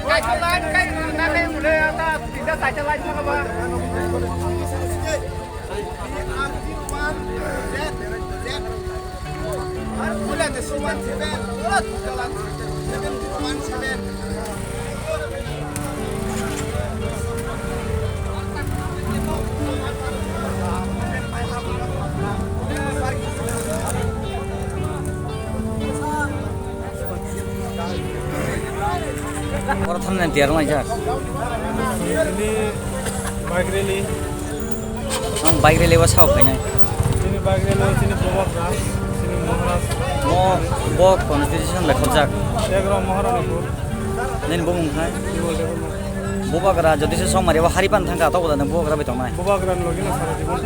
Cái line cái nam em đây ta thì ta xài cho line cho các bạn. Orang thằng này tiền không anh chắc? Ini bike rally. Ông bike rally was sao phải này? Sini bike rally, sini bobak ras, sini mohras. Mo bo constitution le khojak. Egram Maharanipur. Nen bo mungkai. Boba kara jadi se somari wa haripan thangka to boda bo kara betong nai. Bobak ran logi na sara jibon.